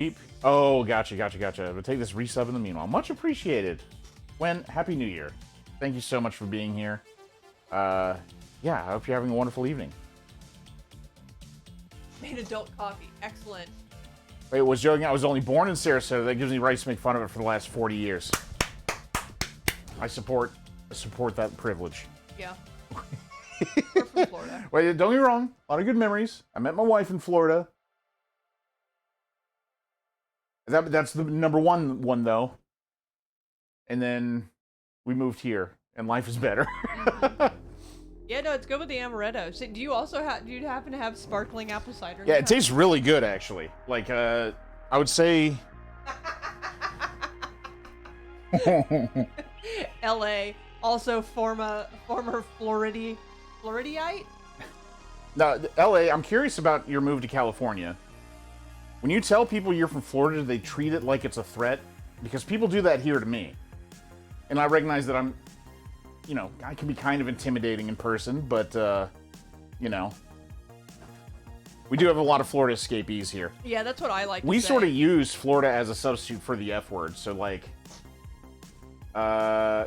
Keep. Oh, gotcha. But take this resub in the meanwhile. Much appreciated. Happy New Year. Thank you so much for being here. Yeah, I hope you're having a wonderful evening. Made adult coffee. Excellent. Wait, was joking. I was only born in Sarasota. That gives me rights to make fun of it for the last 40 years. I support that privilege. Yeah. We're from Florida. Wait, don't get me wrong. A lot of good memories. I met my wife in Florida. That's the number one though. And then we moved here, and life is better. Yeah, no, it's good with the amaretto. So, do you also do you happen to have sparkling apple cider? Yeah, it tastes really good actually. Like I would say. L.A. also former Floridiite. Now, L.A. I'm curious about your move to California. When you tell people you're from Florida, they treat it like it's a threat, because people do that here to me. And I recognize that I can be kind of intimidating in person, but, we do have a lot of Florida escapees here. Yeah, that's what I like to We say. sort of use Florida as a substitute for the F word. So, like,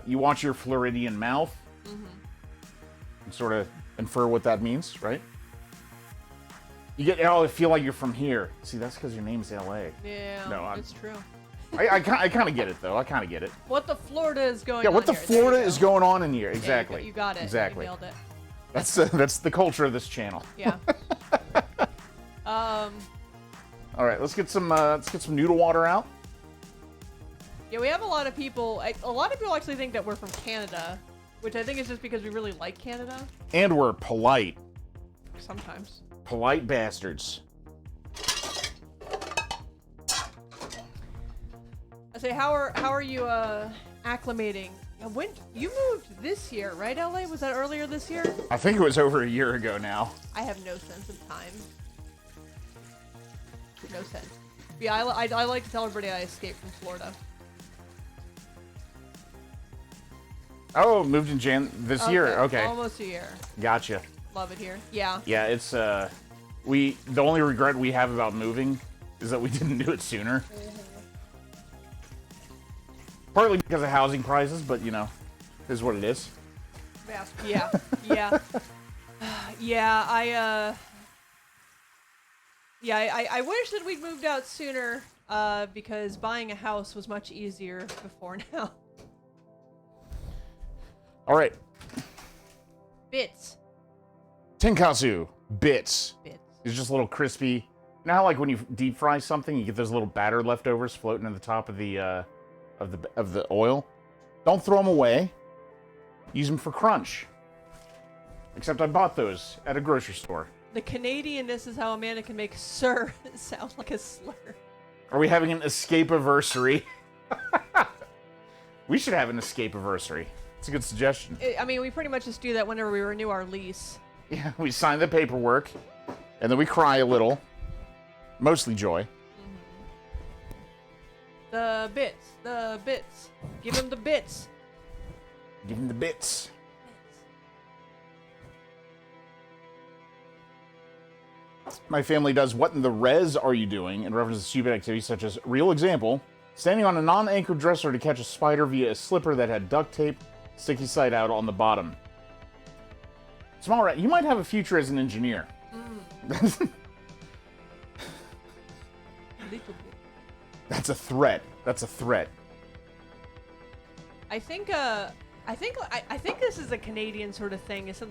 you want your Floridian mouth, and sort of infer what that means, right? You get, I feel like you're from here. See, that's because your name's L.A. Yeah, no, it's true. I kind of get it, though. I kind of get it. What the Florida is going on Yeah, what the here. Florida is going on in here. Exactly. Yeah, you got it. Exactly. You nailed it. That's the culture of this channel. Yeah. All right, let's get some noodle water out. Yeah, we have a lot of people. A lot of people actually think that we're from Canada, which I think is just because we really like Canada. And we're polite. Sometimes. Polite bastards. I say, how are you acclimating? When you moved this year, right, LA? Was that earlier this year? I think it was over a year ago now. I have no sense of time. No sense. Yeah, I like to tell everybody I escaped from Florida. Oh, moved in this year. Okay. Almost a year. Gotcha. Love it here. Yeah. Yeah, it's the only regret we have about moving is that we didn't do it sooner. Partly because of housing prices, but is what it is. Yeah. Yeah. Yeah, I wish that we'd moved out sooner, because buying a house was much easier before now. All right. Bits. Tenkatsu bits. Bits. It's just a little crispy. You know how, like, when you deep fry something, you get those little batter leftovers floating at the top of the oil? Don't throw them away. Use them for crunch. Except I bought those at a grocery store. The Canadianness is how Amanda can make "sir" sound like a slur. Are we having an escape-iversary? We should have an escape-iversary. It's a good suggestion. I mean, we pretty much just do that whenever we renew our lease. Yeah, we sign the paperwork, and then we cry a little. Mostly joy. The bits. Give him the bits. Give him the bits. My family does "What in the res are you doing?" in reference to stupid activities such as, real example, standing on a non-anchored dresser to catch a spider via a slipper that had duct tape, sticky side out on the bottom. Small rat, you might have a future as an engineer. That's a threat. That's a threat. I think this is a Canadian sort of thing. It's something